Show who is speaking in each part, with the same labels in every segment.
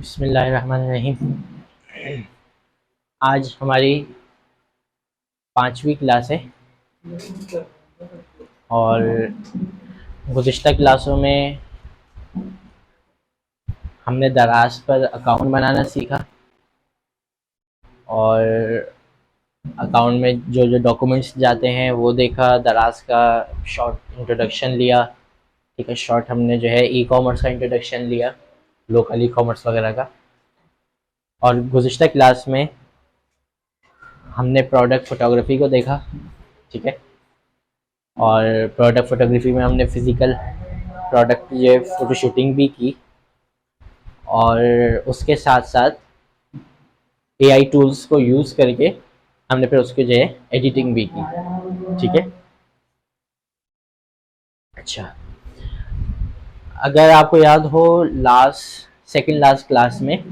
Speaker 1: बिस्मिल्लाहिर्रहमानिर्रहीम। आज हमारी 5वीं क्लास है और गुज़िश्ता क्लासों में हमने दराज पर अकाउंट बनाना सीखा और अकाउंट में जो जो डॉक्यूमेंट्स जाते हैं वो देखा, दराज का शॉर्ट इंट्रोडक्शन लिया। ठीक है, शॉर्ट हमने जो है ई कॉमर्स का इंट्रोडक्शन लिया, लोकल ई कॉमर्स वगैरह का। और गुज़िश्ता क्लास में हमने प्रोडक्ट फोटोग्राफी को देखा। ठीक है, और प्रोडक्ट फोटोग्राफी में हमने फिज़िकल प्रोडक्ट ये फ़ोटो शूटिंग भी की और उसके साथ साथ एआई टूल्स को यूज़ करके हमने फिर उसके जो है एडिटिंग भी की। ठीक है, अच्छा, अगर आपको याद हो सेकंड लास्ट क्लास में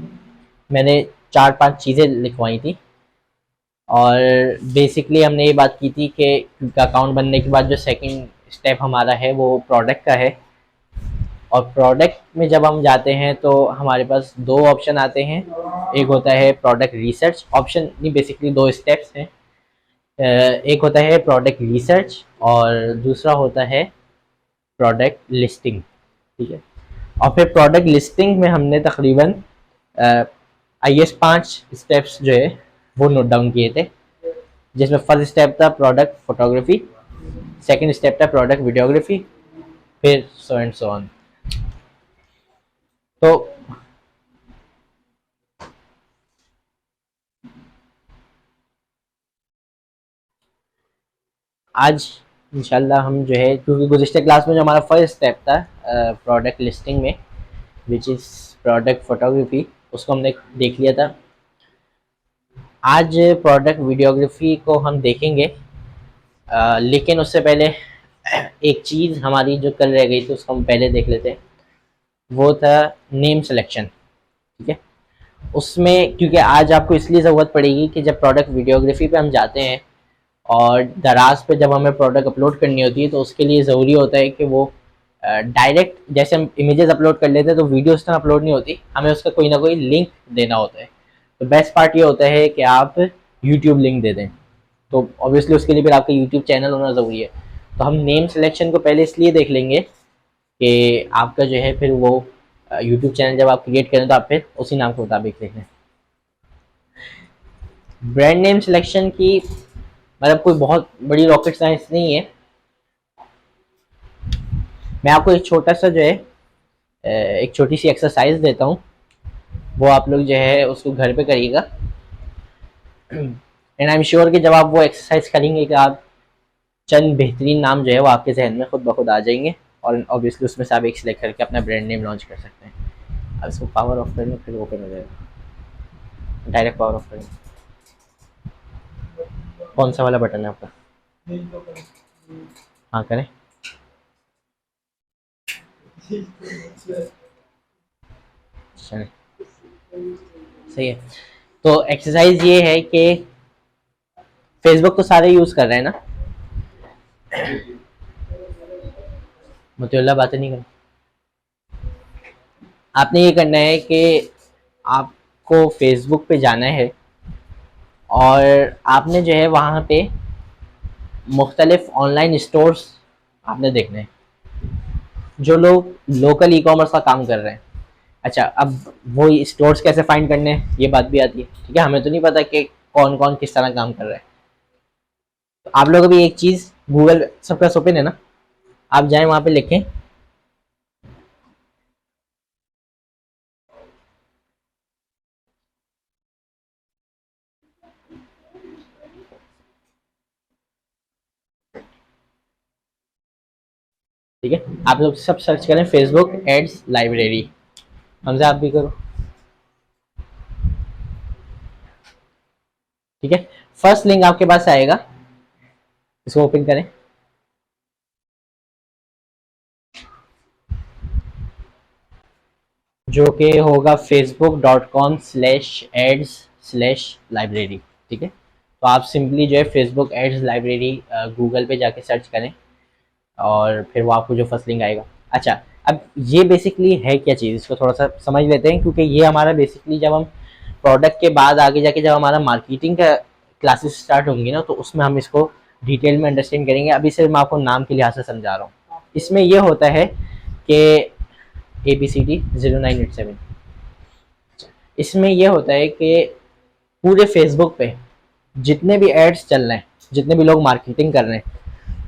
Speaker 1: मैंने 4-5 चीज़ें लिखवाई थी और बेसिकली हमने ये बात की थी कि अकाउंट बनने के बाद जो सेकंड स्टेप हमारा है वो प्रोडक्ट का है। और प्रोडक्ट में जब हम जाते हैं तो हमारे पास दो ऑप्शन आते हैं। एक होता है प्रोडक्ट रिसर्च, ऑप्शन नहीं, बेसिकली दो स्टेप्स हैं। एक होता है प्रोडक्ट रिसर्च और दूसरा होता है प्रोडक्ट लिस्टिंग। ठीक है, और फिर प्रोडक्ट लिस्टिंग में हमने तकरीबन आई एस 5 स्टेप्स जो है वो नोट डाउन किए थे, जिसमें फर्स्ट स्टेप था प्रोडक्ट फोटोग्राफी, सेकंड स्टेप था प्रोडक्ट वीडियोग्राफी, फिर सो एंड सो ऑन। तो आज इंशाल्लाह हम जो है, क्योंकि गुज़िश्ता क्लास में जो हमारा फर्स्ट स्टेप था प्रोडक्ट लिस्टिंग में, विच इज़ प्रोडक्ट फोटोग्राफी, उसको हमने देख लिया था। आज प्रोडक्ट वीडियोग्राफी को हम देखेंगे, लेकिन उससे पहले एक चीज़ हमारी जो कल रह गई थी उसको हम पहले देख लेते हैं। वो था नेम सिलेक्शन। ठीक है, उसमें क्योंकि आज आपको इसलिए ज़रूरत पड़ेगी कि जब प्रोडक्ट वीडियोग्राफी पे हम जाते हैं और दराज पे जब हमें प्रोडक्ट अपलोड करनी होती है तो उसके लिए ज़रूरी होता है कि वो डायरेक्ट, जैसे हम इमेजेस अपलोड कर लेते हैं तो वीडियो उस तरह अपलोड नहीं होती, हमें उसका कोई ना कोई लिंक देना होता है। तो बेस्ट पार्ट ये होता है कि आप यूट्यूब लिंक दे दें, तो ऑब्वियसली उसके लिए फिर आपका यूट्यूब चैनल होना ज़रूरी है। तो हम नेम सिलेक्शन को पहले इसलिए देख लेंगे कि आपका जो है फिर वो यूट्यूब चैनल जब आप क्रिएट करें तो आप फिर उसी नाम के मुताबिक देख लें। ब्रांड नेम सिलेक्शन की मतलब कोई बहुत बड़ी रॉकेट साइंस नहीं है। मैं आपको एक छोटा सा जो है एक छोटी सी एक्सरसाइज देता हूँ, वो आप लोग जो है उसको घर पे करिएगा एंड आई एम श्योर कि जब आप वो एक्सरसाइज करेंगे कि आप चंद बेहतरीन नाम जो है वो आपके जहन में खुद ब खुद आ जाएंगे और ऑब्वियसली उसमें से आप एक सिलेक्ट करके अपना ब्रांड नेम लॉन्च कर सकते हैं। अब इसको पावर ऑफ करेंगे फिर ओपन हो जाएगा। डायरेक्ट पावर ऑफ करेंगे। कौन सा वाला बटन है आपका? हाँ करें। चलें, सही है। तो एक्सरसाइज ये है कि फेसबुक तो सारे यूज़ कर रहे हैं ना? मुतल्ला बातें नहीं कर। आपने ये करना है कि आपको फेसबुक पे जाना है और आपने जो है वहाँ पे मुख्तलिफ ऑनलाइन स्टोर्स आपने देखने हैं जो लोग लोकल ई कॉमर्स का काम कर रहे हैं। अच्छा, अब वो स्टोर्स कैसे फाइंड करने हैं ये बात भी आती है। ठीक है, हमें तो नहीं पता कि कौन कौन किस तरह काम कर रहा है। तो आप लोग अभी एक चीज़, गूगल सबका ओपन है ना, आप जाएं वहाँ पे लिखें ठीक है, आप लोग सब सर्च करें फेसबुक एड्स लाइब्रेरी। हमसे आप भी करो। ठीक है, फर्स्ट लिंक आपके पास आएगा, इसको ओपन करें। जो कि होगा facebook.com/ads/library। ठीक है, तो आप सिंपली जो है फेसबुक एड्स लाइब्रेरी गूगल पे जाके सर्च करें और फिर वो आपको जो फर्स्ट लिंक आएगा। अच्छा, अब ये बेसिकली है क्या चीज़, इसको थोड़ा सा समझ लेते हैं, क्योंकि ये हमारा बेसिकली जब हम प्रोडक्ट के बाद आगे जाके जब हमारा मार्केटिंग का क्लासेस स्टार्ट होंगी ना, तो उसमें हम इसको डिटेल में अंडरस्टैंड करेंगे। अभी सिर्फ मैं आपको नाम के लिहाज से समझा रहा हूँ। इसमें ये होता है कि ABCD0987, इसमें यह होता है कि पूरे फेसबुक पे जितने भी एड्स चल रहे हैं, जितने भी लोग मार्केटिंग कर रहे हैं,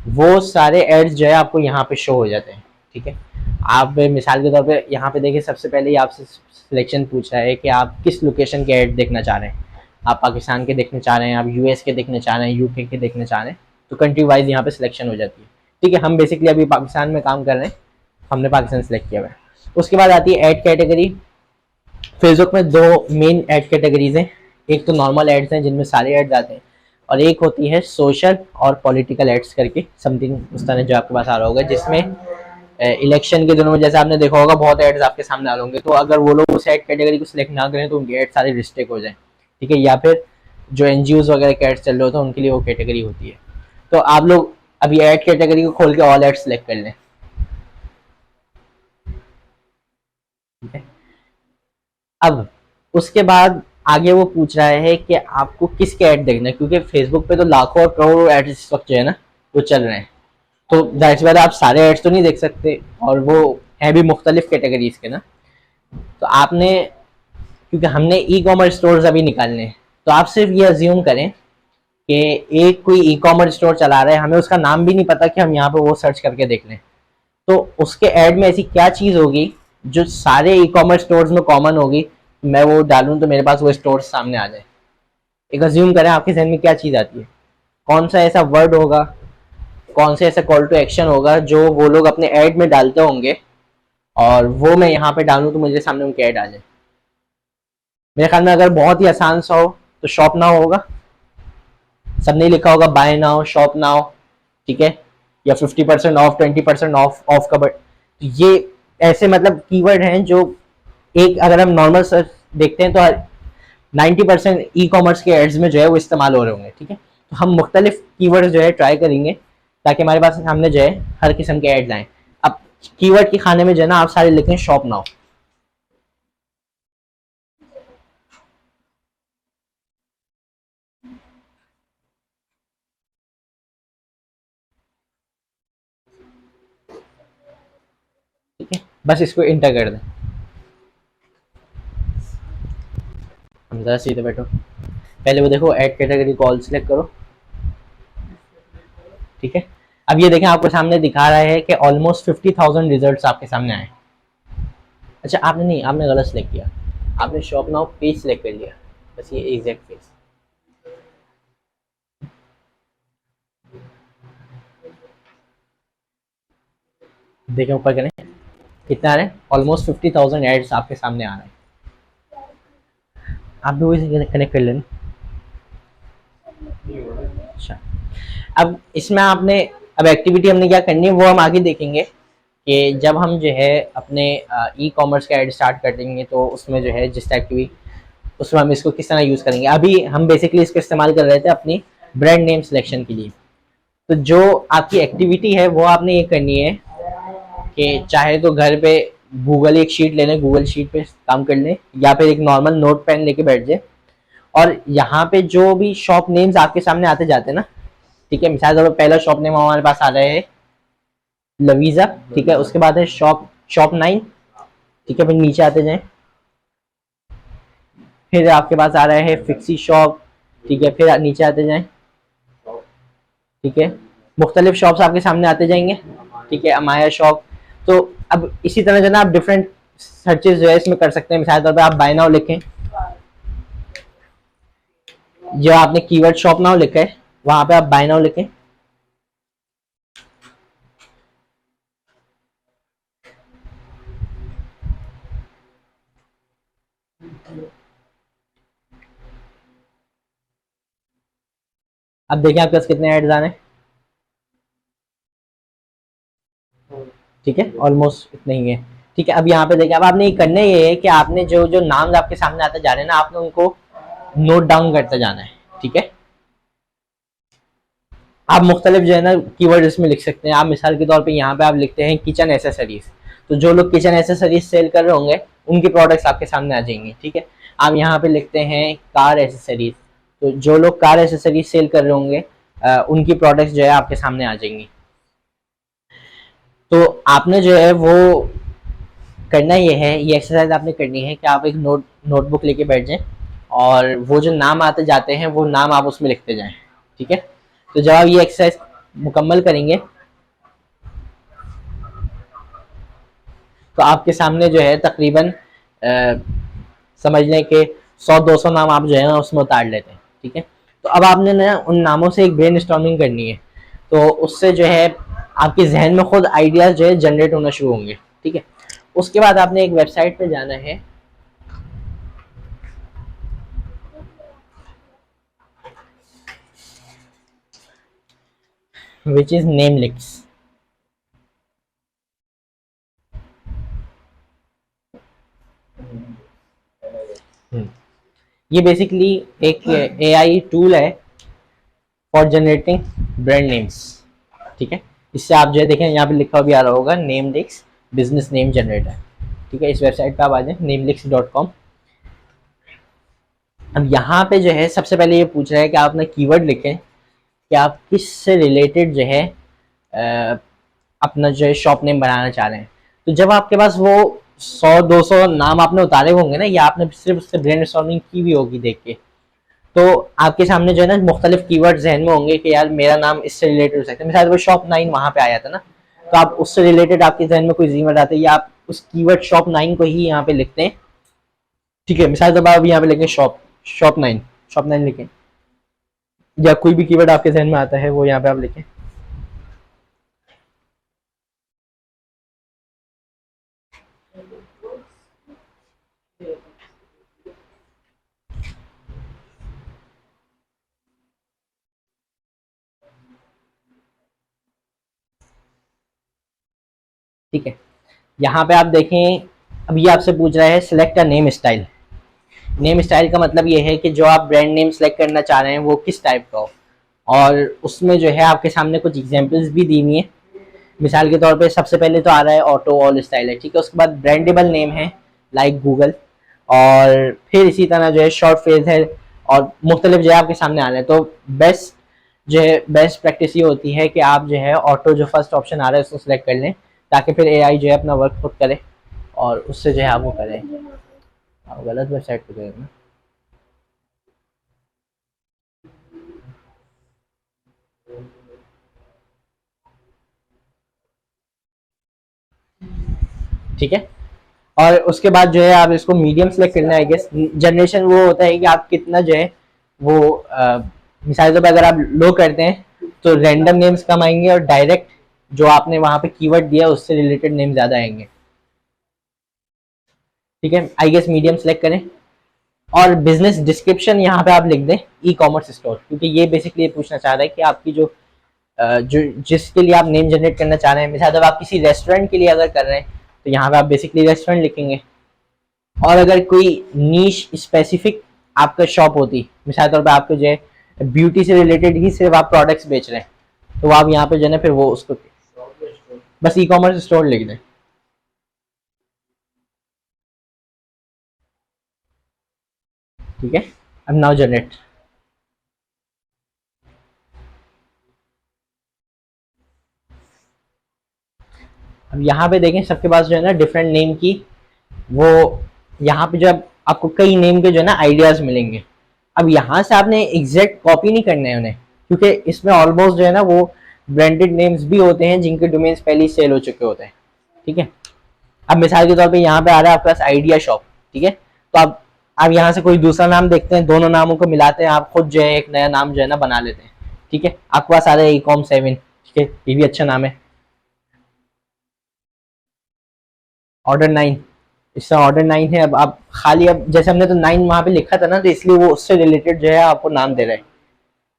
Speaker 1: वो सारे एड्स जो है आपको यहाँ पे शो हो जाते हैं। ठीक है, आप मिसाल के तौर पे यहाँ पे देखिए, सबसे पहले ही आपसे सिलेक्शन पूछ रहा है कि आप किस लोकेशन के ऐड देखना चाह रहे हैं। आप पाकिस्तान के देखना चाह रहे हैं, आप यूएस के देखना चाह रहे हैं, यूके के देखना चाह रहे हैं, तो कंट्री वाइज यहाँ पे सिलेक्शन हो जाती है। ठीक है, हम बेसिकली अभी पाकिस्तान में काम कर रहे हैं, हमने पाकिस्तान सेलेक्ट किया हुआ है। उसके बाद आती है ऐड कैटेगरी। फेसबुक में दो मेन ऐड कैटेगरीज हैं, एक तो नॉर्मल एड्स हैं जिनमें सारे एड्स आते हैं, और एक होती है सोशल और पॉलिटिकल एड्स करके समथिंग उस तरह जो आपके पास आ रहा होगा, जिसमें इलेक्शन के दिनों में जैसे आपने देखा होगा बहुत एड्स आपके सामने आ रहे होंगे, तो अगर वो लोग उस एड कैटेगरी को सिलेक्ट ना करें तो उनके एड सारे रिस्ट्रिक्ट हो जाए। ठीक है, या फिर जो एनजीओज वगैरह के एड्स चल रहे होते हैं उनके लिए वो कैटेगरी होती है। तो आप लोग अभी एड कैटेगरी को खोल के ऑल एड्स सिलेक्ट कर लें। ठीक है, अब उसके बाद आगे वो पूछ रहा है कि आपको किसके ऐड देखना है, क्योंकि फेसबुक पे तो लाखों और करोड़ों ऐड इस वक्त जो है ना वो चल रहे हैं, तो जाहिर सी बात है आप सारे ऐड्स तो नहीं देख सकते, और वो हैं भी मुख्तलिफ कैटेगरीज के ना। तो आपने, क्योंकि हमने ई कॉमर्स स्टोर्स अभी निकालने हैं, तो आप सिर्फ ये अज्यूम करें कि एक कोई ई कॉमर्स स्टोर चला रहा है, हमें उसका नाम भी नहीं पता कि हम यहाँ पे वो सर्च करके देख लें, तो उसके ऐड में ऐसी क्या चीज़ होगी जो सारे ई कॉमर्स स्टोर्स में कॉमन होगी, मैं वो डालूं तो मेरे पास वो स्टोर सामने आ जाए। एक अज्यूम करें आपके जहन में क्या चीज़ आती है, कौन सा ऐसा वर्ड होगा, कौन से ऐसा कॉल टू एक्शन होगा जो वो लोग अपने ऐड में डालते होंगे, और वो मैं यहाँ पे डालूं तो मुझे सामने उनके ऐड आ जाए। मेरे ख्याल में अगर बहुत ही आसान सा हो तो शॉप नाउ होगा, सबने लिखा होगा बाय नाउ, शॉप नाउ। ठीक है, या 50% ऑफ, 20% ऑफ, ऑफ का बट, तो ये ऐसे मतलब कीवर्ड हैं जो एक अगर हम नॉर्मल सर्च देखते हैं तो 90% ई कॉमर्स के एड्स में जो है वो इस्तेमाल हो रहे होंगे। ठीक है, तो हम मुख्तलिफ कीवर्ड जो है ट्राई करेंगे ताकि हमारे पास सामने जो है हर किस्म के एड्स आए। अब कीवर्ड के खाने में जो है ना आप सारे लिखें शॉप नाउ। ठीक है, बस इसको इंटर कर दें। हम ज़रा सीधे बैठो, पहले वो देखो ऐड कैटेगरी को ऑल सेलेक्ट करो। ठीक है, अब ये देखें आपके सामने दिखा रहा है कि ऑलमोस्ट 50,000 रिजल्ट्स आपके सामने आए। अच्छा, आपने नहीं, आपने गलत सेलेक्ट किया, आपने शॉप नाउ पेज सेलेक्ट कर लिया, बस ये एग्जैक्ट पेज। देखें ऊपर करें कितना आ रहे हैं, ऑलमोस्ट 50,000 एड्स आपके सामने आ रहे हैं। आप भी वही से कनेक्ट कर लेना। अच्छा, अब इसमें आपने, अब एक्टिविटी हमने क्या करनी है वो हम आगे देखेंगे कि जब हम जो है अपने ई कॉमर्स का ऐड स्टार्ट कर देंगे तो उसमें जो है जिस टाइप की, उसमें हम इसको किस तरह यूज़ करेंगे। अभी हम बेसिकली इसको इस्तेमाल कर रहे थे अपनी ब्रांड नेम सिलेक्शन के लिए। तो जो आपकी एक्टिविटी है वो आपने ये करनी है कि चाहे तो घर पे गूगल एक शीट ले लें, गूगल शीट पे काम कर लें, या फिर एक नॉर्मल नोट पेन लेके बैठ जाए, और यहाँ पे जो भी शॉप नेम्स आपके सामने आते जाते हैं ना, ठीक है, मिसाल के पहला शॉप नेम हमारे पास आ रहा है लवीजा। ठीक है, उसके बाद है शॉप शॉप 9। ठीक है, फिर नीचे आते जाएं, फिर आपके पास आ रहा है फिक्सी शॉप। ठीक है, फिर नीचे आते जाएं। ठीक है, मुख्तलिफ शॉप्स आपके सामने आते जाएंगे। ठीक है, अमाया शॉप। तो अब इसी तरह जो ना आप डिफरेंट सर्चेज जो है इसमें कर सकते हैं। मिसाल तौर पर आप बाय नाउ लिखें, जो आपने कीवर्ड शॉप नाउ लिखा है वहां पे आप बाय नाउ लिखें। अब देखिए आपके पास कितने एड्स आ रहे हैं। ठीक है, ऑलमोस्ट इतने ही है। ठीक है, अब यहाँ पे देखिए, अब आपने ये करना ये है कि आपने जो जो नाम आपके सामने आते जा रहे हैं ना, आपने उनको नोट डाउन करते जाना है। ठीक है, आप मुख्तलिफ जो है ना कीवर्ड इसमें लिख सकते हैं। आप मिसाल के तौर पे यहाँ पे आप लिखते हैं किचन एसेसरीज, तो जो लोग किचन एसेसरीज सेल कर रहे होंगे उनकी प्रोडक्ट्स आपके सामने आ जाएंगी। ठीक है, आप यहाँ पे लिखते हैं कार एसेसरीज, तो जो लोग कार एसेसरीज सेल कर रहे होंगे उनकी प्रोडक्ट्स जो है आपके सामने आ जाएंगी। तो आपने जो है वो करना ये है, ये एक्सरसाइज आपने करनी है कि आप एक नोटबुक लेके बैठ जाएं और वो जो नाम आते जाते हैं वो नाम आप उसमें लिखते जाएं। ठीक है, तो जब आप ये एक्सरसाइज मुकम्मल करेंगे तो आपके सामने जो है तकरीबन समझ लें कि 100-200 नाम आप जो है ना उसमें उतार लेते हैं। ठीक है, तो अब आपने ना उन नामों से एक ब्रेन स्टॉर्मिंग करनी है, तो उससे जो है आपके जहन में खुद आइडियाज जो है जनरेट होना शुरू होंगे। ठीक है, उसके बाद आपने एक वेबसाइट पे जाना है, विच इज नेमलिक्स। ये बेसिकली एक एआई टूल है फॉर जनरेटिंग ब्रांड नेम्स। ठीक है, इससे आप जो है देखें यहाँ पे लिखा भी आ रहा होगा नेमलिक्स बिजनेस नेम जनरेटर। ठीक है, इस वेबसाइट पे आप आ जाए namelix.com। अब यहाँ पे जो है सबसे पहले ये पूछ रहा है कि आप अपना कीवर्ड लिखें कि आप किस से रिलेटेड जो है अपना जो है शॉप नेम बनाना चाह रहे हैं। तो जब आपके पास वो 100-200 नाम आपने उतारे होंगे ना, या आपने सिर्फ उससे ब्रेनस्टॉर्मिंग की भी होगी देख के, तो आपके सामने जो है ना मुख्तलिफ कीवर्ड जहन में होंगे कि यार मेरा नाम इससे रिलेटेड हो सकता है। मिसाल वो शॉप 9 वहाँ पे आया था ना, तो आप उससे रिलेटेड आपके जहन में कोई कीवर्ड आते हैं या आप उस कीवर्ड शॉप 9 को ही यहाँ पे लिखते हैं। ठीक है, मिसाल जब आप यहाँ पे लिखें शॉप 9 लिखें, या कोई भी कीवर्ड आपके जहन में आता है वो यहाँ पे आप लिखें। ठीक है, यहाँ पे आप देखें अब ये आपसे पूछ रहा है select a name style. Name style का मतलब ये है कि जो आप ब्रांड नेम सेलेक्ट करना चाह रहे हैं वो किस टाइप का हो, और उसमें जो है आपके सामने कुछ एग्जांपल्स भी दी हुई है। मिसाल के तौर पे सबसे पहले तो आ रहा है ऑटो ऑल स्टाइल है। ठीक है, उसके बाद ब्रांडेबल नेम है लाइक गूगल, और फिर इसी तरह जो है शॉर्ट फ्रेज है, और मुख्तलिफ जो है आपके सामने आ रहे हैं। तो बेस्ट जो है बेस्ट प्रैक्टिस ये होती है कि आप जो है ऑटो जो फर्स्ट ऑप्शन आ रहा है उसको सिलेक्ट कर लें, ताकि फिर एआई जो है अपना वर्क खुद करे और उससे जो है आप वो करें। आप गलत वेबसाइट पे गए ना। ठीक है, और उसके बाद जो है आप इसको मीडियम सेलेक्ट करना है। आई गेस जनरेशन वो होता है कि आप कितना जो है वो मिसाल के अगर आप लो करते हैं तो रैंडम नेम्स कम आएंगे और डायरेक्ट जो आपने वहां पे कीवर्ड दिया उससे रिलेटेड नेम ज्यादा आएंगे। ठीक है, आई गेस मीडियम सेलेक्ट करें, और बिजनेस डिस्क्रिप्शन यहाँ पे आप लिख दें ई कॉमर्स स्टोर, क्योंकि ये बेसिकली ये पूछना चाह रहा है कि आपकी जो जिसके लिए आप नेम जनरेट करना चाह रहे हैं, मिसाल आप किसी रेस्टोरेंट के लिए अगर कर रहे हैं तो यहाँ पे आप बेसिकली रेस्टोरेंट लिखेंगे। और अगर कोई नीश स्पेसिफिक आपका शॉप होती, मिसाल तौर पर आपको जो है ब्यूटी से रिलेटेड ही सिर्फ आप प्रोडक्ट्स बेच रहे हैं, तो आप यहाँ पे जो है फिर वो उसको बस ई कॉमर्स स्टोर लिख दें। ठीक है, अब नाउ जनरेट। अब यहाँ पे देखें सबके पास जो है ना डिफरेंट नेम की वो यहाँ पे जब आपको कई नेम के जो है ना आइडियाज मिलेंगे। अब यहाँ से आपने एग्जैक्ट कॉपी नहीं करना है उन्हें, क्योंकि इसमें ऑलमोस्ट जो है ना वो ब्रांडेड नेम्स भी होते हैं जिनके डोमेन्स पहले ही सेल हो चुके होते हैं। ठीक है, अब मिसाल के तौर पे यहाँ पे आ रहा है आपके पास आइडिया शॉप। ठीक है, तो आप यहाँ से कोई दूसरा नाम देखते हैं, दोनों नामों को मिलाते हैं, आप खुद जो है एक नया नाम जो है ना बना लेते हैं। ठीक है, आपके पास आ रहा है ecom7। ठीक है, ये भी अच्छा नाम है। ऑर्डर 9, इसका ऑर्डर 9 है। अब आप खाली अब जैसे हमने तो 9 वहाँ पे लिखा था ना, तो इसलिए वो उससे रिलेटेड जो है आपको नाम दे रहा है।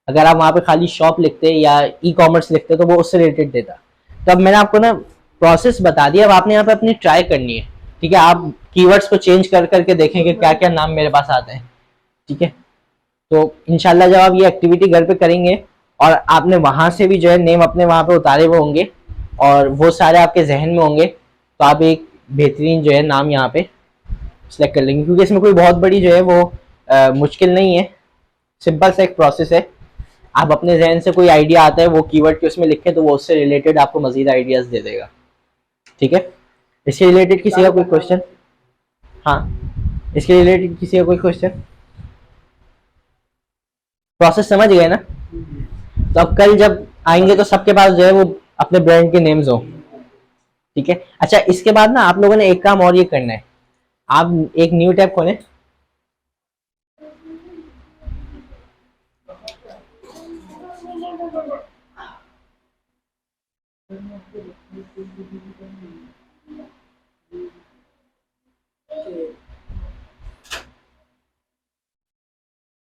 Speaker 1: अगर आप वहाँ पे खाली शॉप लिखते या ई कॉमर्स लिखते तो वो उससे रिलेटेड देता। तो अब मैंने आपको ना प्रोसेस बता दिया, अब आपने यहाँ पे अपनी ट्राई करनी है। ठीक है, आप कीवर्ड्स को चेंज कर करके देखें कि क्या क्या नाम मेरे पास आते हैं। ठीक है, तो इंशाल्लाह जब आप ये एक्टिविटी घर पे करेंगे और आपने वहां से भी जो है नेम अपने वहां पे उतारे हुए होंगे और वो सारे आपके जहन में होंगे, तो आप एक बेहतरीन जो है नाम यहाँ पे सिलेक्ट कर लेंगे, क्योंकि इसमें कोई बहुत बड़ी जो है वो मुश्किल नहीं है, सिंपल सा एक प्रोसेस है। आप अपने जहन से कोई आइडिया आता है वो कीवर्ड के उसमें लिखें तो वो उससे रिलेटेड आपको मजीद आइडियाज दे देगा। ठीक है, इसके रिलेटेड किसी का कोई क्वेश्चन? हाँ, इसके रिलेटेड किसी का कोई क्वेश्चन? प्रोसेस समझ गए ना? तो अब कल जब आएंगे तो सबके पास जो है वो अपने ब्रांड के नेम्स हो। ठीक है, अच्छा इसके बाद ना आप लोगों ने एक काम और ये करना है, आप एक न्यू टैब खोलें।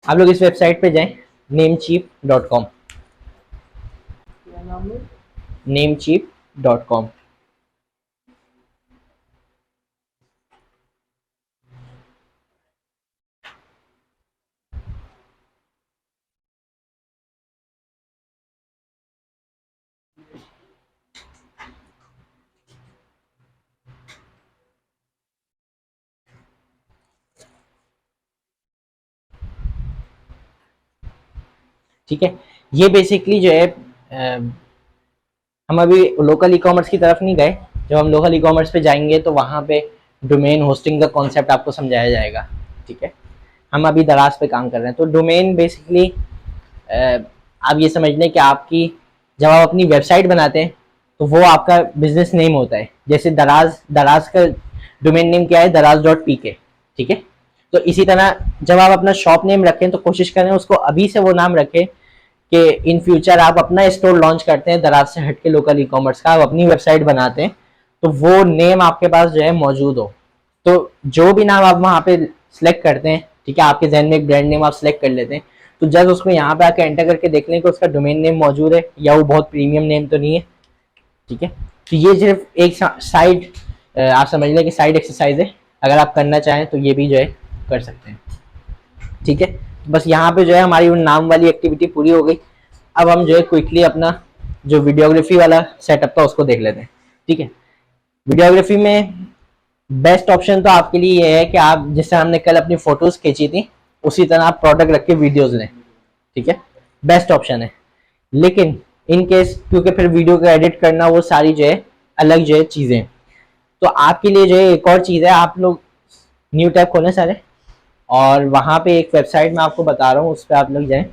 Speaker 1: आप लोग इस वेबसाइट पे जाएं, namecheap.com, namecheap.com। ठीक है, ये बेसिकली जो है हम अभी लोकल ई कॉमर्स की तरफ नहीं गए। जब हम लोकल ई कॉमर्स पे जाएंगे तो वहाँ पे डोमेन होस्टिंग का कॉन्सेप्ट आपको समझाया जाएगा। ठीक है, हम अभी दराज पे काम कर रहे हैं। तो डोमेन बेसिकली आप ये समझ लें कि आपकी, जब आप अपनी वेबसाइट बनाते हैं तो वो आपका बिजनेस नेम होता है। जैसे दराज, दराज का डोमेन नेम क्या है? daraz.pk। ठीक है, तो इसी तरह जब आप अपना शॉप नेम रखें तो कोशिश करें उसको अभी से वो नाम रखें कि इन फ्यूचर आप अपना स्टोर लॉन्च करते हैं दराज से हट के, लोकल ई कॉमर्स का आप अपनी वेबसाइट बनाते हैं तो वो नेम आपके पास जो है मौजूद हो। तो जो भी नाम आप वहाँ पे सिलेक्ट करते हैं, ठीक है, आपके जहन में एक ब्रांड नेम आप सिलेक्ट कर लेते हैं, तो जब उसको यहाँ पे आके एंटर करके देख लें कि उसका डोमेन नेम मौजूद है या वो बहुत प्रीमियम नेम तो नहीं है। ठीक है, तो ये सिर्फ एक साइड, आप समझ लें कि साइड एक्सरसाइज है। अगर आप करना चाहें तो ये भी जो है कर सकते हैं। ठीक है, बस यहाँ पे जो है हमारी नाम वाली एक्टिविटी पूरी हो गई। अब हम जो है क्विकली अपना जो वीडियोग्राफी वाला सेटअप था उसको देख लेते हैं। ठीक है, वीडियोग्राफी में बेस्ट ऑप्शन तो आपके लिए ये है कि आप, जिससे हमने कल अपनी फोटोज खींची थी, उसी तरह आप प्रोडक्ट रख के वीडियोज लें। ठीक है, बेस्ट ऑप्शन है। लेकिन इन केस, क्योंकि फिर वीडियो को एडिट करना वो सारी जो है अलग जो है चीज़ें, तो आपके लिए जो है एक और चीज़ है, आप लोग न्यू टैब खोलें सारे, और वहाँ पे एक वेबसाइट मैं आपको बता रहा हूँ, उस पर आप लोग जाएं।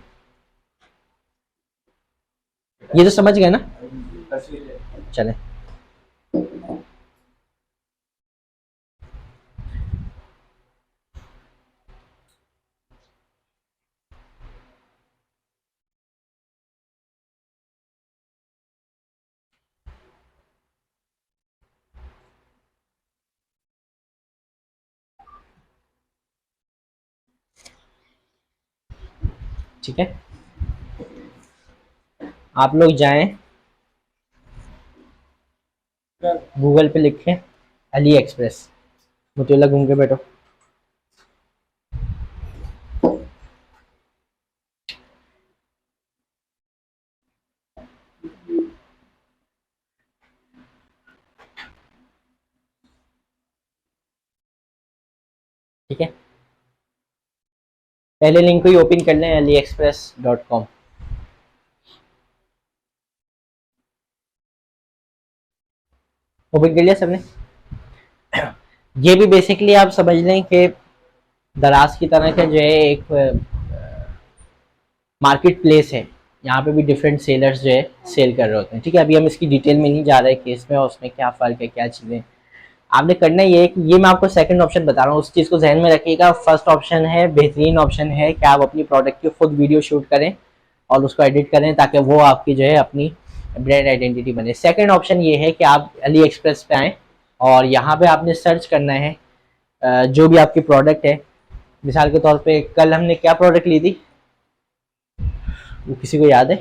Speaker 1: ये तो समझ गए ना? चलें, ठीक है, आप लोग जाएं, गूगल पे लिखें अली एक्सप्रेस, मुतुल्ला घूम के बैठो। ठीक है, पहले लिंक को ही ओपन कर लें, aliexpress.com। ओपन कर लिया सबने? ये भी बेसिकली आप समझ लें कि दराज की तरह का जो है एक मार्केट प्लेस है। यहाँ पे भी डिफरेंट सेलर्स जो है सेल कर रहे होते हैं। ठीक है, अभी हम इसकी डिटेल में नहीं जा रहे कि इसमें और उसमें क्या फ़र्क है, क्या चीज़ें आपने करना ये है कि ये मैं आपको सेकंड ऑप्शन बता रहा हूँ, उस चीज़ को जहन में रखिएगा। फर्स्ट ऑप्शन है, बेहतरीन ऑप्शन है कि आप अपनी प्रोडक्ट की खुद वीडियो शूट करें और उसको एडिट करें ताकि वो आपकी जो है अपनी ब्रांड आइडेंटिटी बने। सेकंड ऑप्शन ये है कि आप अली एक्सप्रेस पे आएँ और यहाँ पे आपने सर्च करना है जो भी आपकी प्रोडक्ट है। मिसाल के तौर पे कल हमने क्या प्रोडक्ट ली थी, वो किसी को याद है?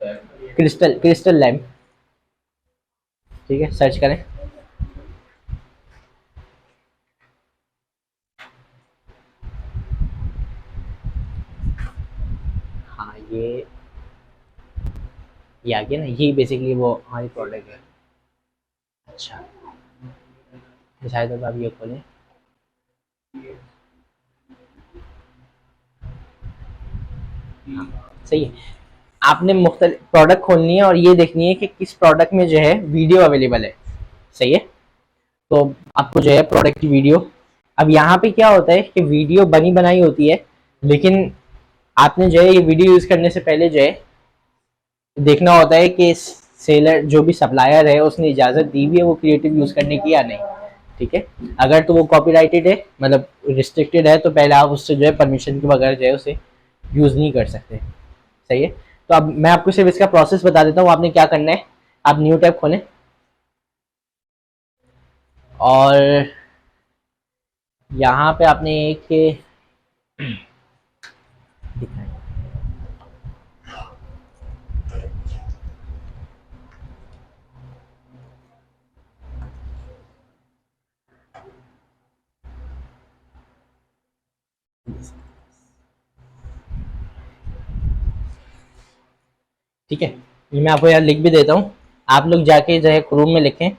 Speaker 1: Crystal, crystal lamp. ठीक है, सर्च करें। हाँ, ये आ गया ना, ये बेसिकली वो हमारी प्रोडक्ट है। अच्छा, शायद अब आप ये खोलें। सही है। आपने मुख्तलिफ प्रोडक्ट खोलनी है और ये देखनी है कि किस प्रोडक्ट में जो है वीडियो अवेलेबल है। सही है। तो आपको जो है प्रोडक्ट की वीडियो, अब यहाँ पे क्या होता है कि वीडियो बनी बनाई होती है, लेकिन आपने जो है ये वीडियो यूज करने से पहले जो है देखना होता है कि सेलर जो भी सप्लायर है उसने इजाजत दी हुई है वो क्रिएटिव यूज करने की या नहीं। ठीक है। अगर तो वो कॉपीराइटेड है, मतलब रिस्ट्रिक्टेड है, तो पहले आप उससे जो है परमिशन के बगैर जो है उसे यूज नहीं कर सकते। सही है। तो अब मैं आपको सिर्फ इसका प्रोसेस बता देता हूँ। आपने क्या करना है, आप न्यू टैब खोलें और यहाँ पे आपने एक दिखाएं। ठीक है, ये मैं आपको यार लिख भी देता हूँ। आप लोग जाके जो है क्रोम में लिखें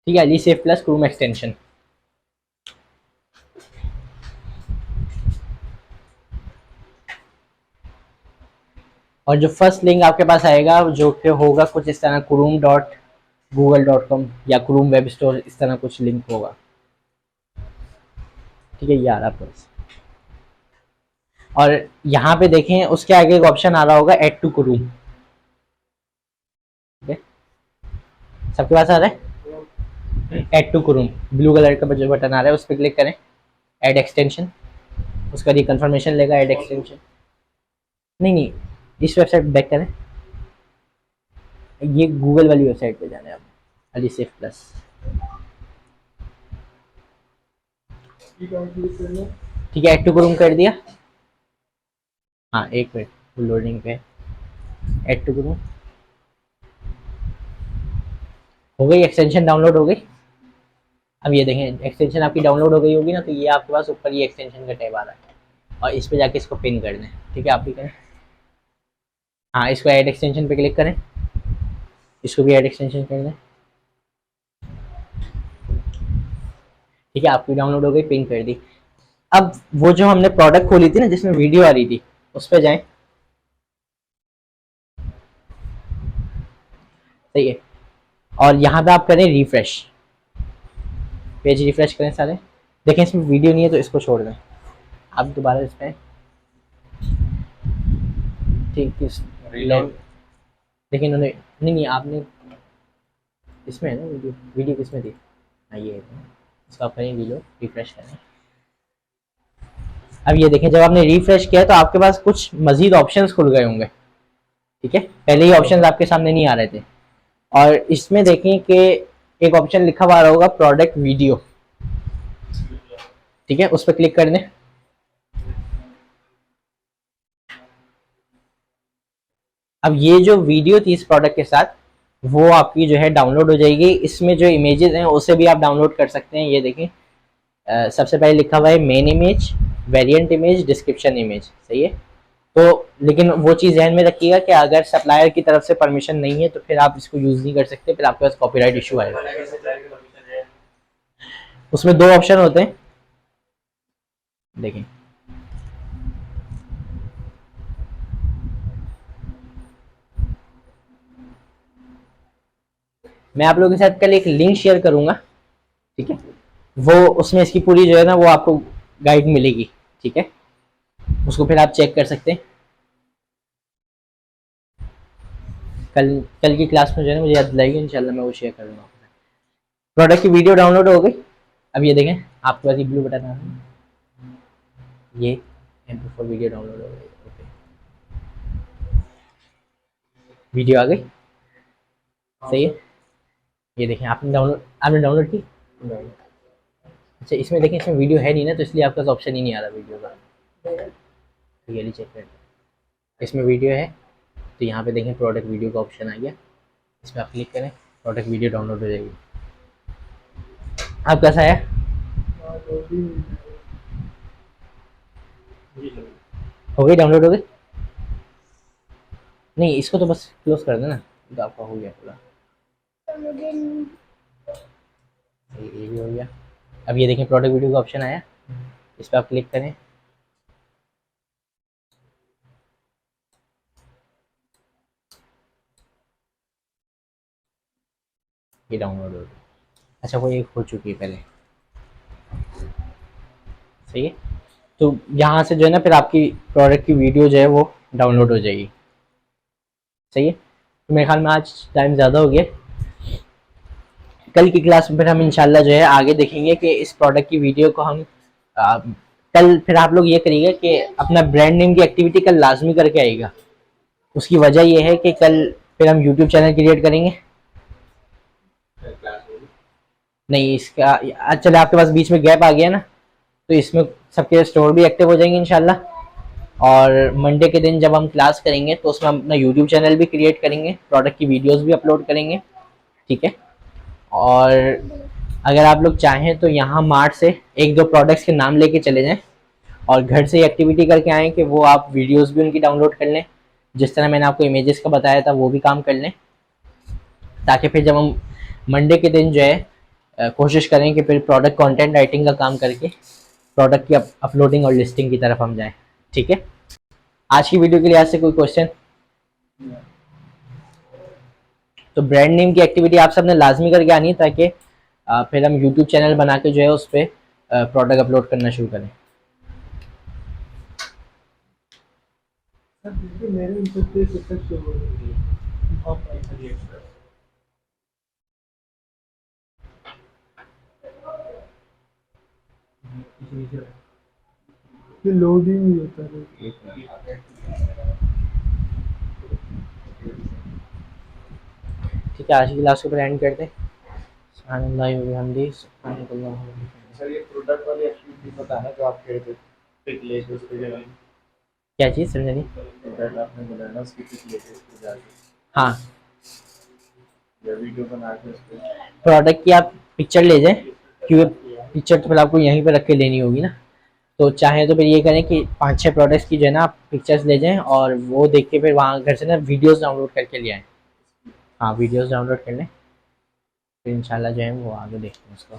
Speaker 1: ठीक है, Ali safe plus Chrome extension. और जो फर्स्ट लिंक आपके पास आएगा जो कि होगा कुछ इस तरह, chrome.google.com या क्रोम वेब स्टोर, इस तरह कुछ लिंक होगा। ठीक है, ये आ रहा आपके पास। और यहाँ पे देखें उसके आगे एक ऑप्शन आ रहा होगा ऐड टू क्रोम। ठीक है, सबके पास आ रहा है add to Chrome, blue colour का जो बटन आ रहा है उस पर क्लिक करें, ऐड एक्सटेंशन, उसका रिकन्फर्मेशन लेगा ऐड एक्सटेंशन। नहीं नहीं, इस वेबसाइट बैक करें, ये गूगल वाली वेबसाइट पे जाना है आप, अली सेफ प्लस। ठीक है, ऐड टू क्रोम कर दिया। हाँ एक मिनट, लोडिंग पे, ऐड टू क्रोम हो गई, एक्सटेंशन डाउनलोड हो गई। अब ये देखें एक्सटेंशन आपकी डाउनलोड हो गई होगी ना, तो ये आपके पास ऊपर ये एक्सटेंशन का टैब आ रहा है और इस पे जाके इसको पिन कर दें। ठीक है, आप भी करें। हाँ, इसको ऐड एक्सटेंशन पे क्लिक करें, इसको भी ऐड एक्सटेंशन कर दें। ठीक है, आपकी डाउनलोड हो गई, पिन कर दी। अब वो जो हमने प्रोडक्ट खोली थी ना जिसमें वीडियो आ रही थी, उस पर जाएं। सही है। और यहाँ पे आप करें रिफ्रेश, पेज रिफ्रेश करें सारे। देखें इसमें वीडियो नहीं है तो इसको छोड़ दें, आप दोबारा इस पर ठीक है। देखिए इन्होंने, नहीं नहीं आपने इसमें है ना वीडियो, वीडियो किस में थी? हाँ ये है, इसको आप करें वीडियो रिफ्रेश करें। अब ये देखें जब आपने रिफ्रेश किया तो आपके पास कुछ मजीद ऑप्शंस खुल गए होंगे। ठीक है, पहले ही ऑप्शंस आपके सामने नहीं आ रहे थे। और इसमें देखें कि एक ऑप्शन लिखा हुआ होगा प्रोडक्ट वीडियो। ठीक है, उस पर क्लिक कर दें। अब ये जो वीडियो थी इस प्रोडक्ट के साथ वो आपकी जो है डाउनलोड हो जाएगी। इसमें जो इमेजेस हैं उसे भी आप डाउनलोड कर सकते हैं। ये देखें सबसे पहले लिखा हुआ है main image, variant image, description image. सही है। तो लेकिन वो चीज़ ध्यान में रखिएगा कि अगर सप्लायर की तरफ से परमिशन नहीं है तो फिर आप इसको यूज़ नहीं कर सकते, फिर आपके पास कॉपीराइट इशू आएगा। उसमें दो ऑप्शन होते हैं, देखें। मैं आप लोगों के साथ कल एक लिंक शेयर करूंगा। ठीक है, वो उसमें इसकी पूरी जो है ना वो आपको गाइड मिलेगी। ठीक है, उसको फिर आप चेक कर सकते हैं। कल कल की क्लास में जो है ना मुझे याद दिलाएगी, इंशाल्लाह मैं वो शेयर करूँगा। प्रोडक्ट की वीडियो डाउनलोड हो गई। अब ये देखें आपके पास ये ब्लू बटन आ रहा है, ये MP4 वीडियो डाउनलोड हो गई। ओके, वीडियो आ गई। सही है। ये देखें आपने डाउनलोड की। अच्छा, इसमें देखें इसमें वीडियो है नहीं ना, तो इसलिए आपके पास ऑप्शन ही नहीं आ रहा वीडियो का। रियली चेक कर, इसमें वीडियो है तो यहाँ पे देखें प्रोडक्ट वीडियो का ऑप्शन आ गया, इस पर आप क्लिक करें, प्रोडक्ट वीडियो डाउनलोड हो जाएगी। आप कैसा है? हो गई, डाउनलोड हो गई? नहीं, इसको तो बस क्लोज कर देना, तो आपका हो गया पूरा। ये भी हो गया। अब ये देखें, प्रोडक्ट वीडियो का ऑप्शन आया, इस पर आप क्लिक करें। ये डाउनलोड हो गया। अच्छा, वो एक हो चुकी है पहले। सही है। तो यहाँ से जो है ना, फिर आपकी प्रोडक्ट की वीडियो जो है वो डाउनलोड हो जाएगी। सही है। तो मेरे ख्याल में आज टाइम ज़्यादा हो गया। कल की क्लास में फिर हम इंशाल्लाह जो है आगे देखेंगे कि इस प्रोडक्ट की वीडियो को हम कल फिर आप लोग ये करिएगा कि अपना ब्रांड नेम की एक्टिविटी कल लाजमी करके आएगा। उसकी वजह यह है कि कल फिर हम यूट्यूब चैनल क्रिएट करेंगे। नहीं, इसका चले, आपके पास बीच में गैप आ गया ना, तो इसमें सबके स्टोर भी एक्टिव हो जाएंगे इंशाल्लाह। और मंडे के दिन जब हम क्लास करेंगे तो उसमें हम अपना यूट्यूब चैनल भी क्रिएट करेंगे, प्रोडक्ट की वीडियोस भी अपलोड करेंगे। ठीक है। और अगर आप लोग चाहें तो यहाँ मार्ट से एक दो प्रोडक्ट्स के नाम लेके चले जाएं और घर से एक्टिविटी करके आएँ कि वो आप वीडियोस भी उनकी डाउनलोड कर लें, जिस तरह मैंने आपको इमेजेस का बताया था वो भी काम कर लें, ताकि फिर जब हम मंडे के दिन जो है कोशिश करें कि फिर प्रोडक्ट कंटेंट राइटिंग का काम करके प्रोडक्ट की अपलोडिंग और लिस्टिंग की तरफ हम जाएं। ठीक है। आज की वीडियो के लिए आज से कोई क्वेश्चन? तो ब्रांड नेम की एक्टिविटी आप सबने लाजमी करके आनी है, ताकि फिर हम यूट्यूब चैनल बना के जो है उस पर प्रोडक्ट अपलोड करना शुरू करें। मेरे इंटरफेस इफेक्ट शो हो रही है। ये लोड ही नहीं होता है। ठीक है, आज की क्लास को एंड करते हैं।
Speaker 2: सर, ये प्रोडक्ट वाली एक्टिविटी पता है जो आप कह रहे थे, पिक लेके उस पे जाए,
Speaker 1: क्या चीज़ समझे नहीं?
Speaker 2: प्रोडक्ट आपने बताया ना, उसकी पिक लेके उस पे जाके
Speaker 1: हाँ,
Speaker 2: या वीडियो बना के उस पे।
Speaker 1: प्रोडक्ट की आप पिक्चर ले जाएं, क्योंकि पिक्चर तो फिर आपको यहीं पे रख के लेनी होगी ना। तो चाहे तो फिर ये करें कि 5-6 प्रोडक्ट्स की जो है ना आप पिक्चर्स ले जाएं और वो देख के फिर वहाँ घर से ना वीडियोस डाउनलोड करके ले आएँ। हाँ, वीडियोस डाउनलोड कर लें, फिर इंशाल्लाह जो है वो आगे देखते हैं उसको।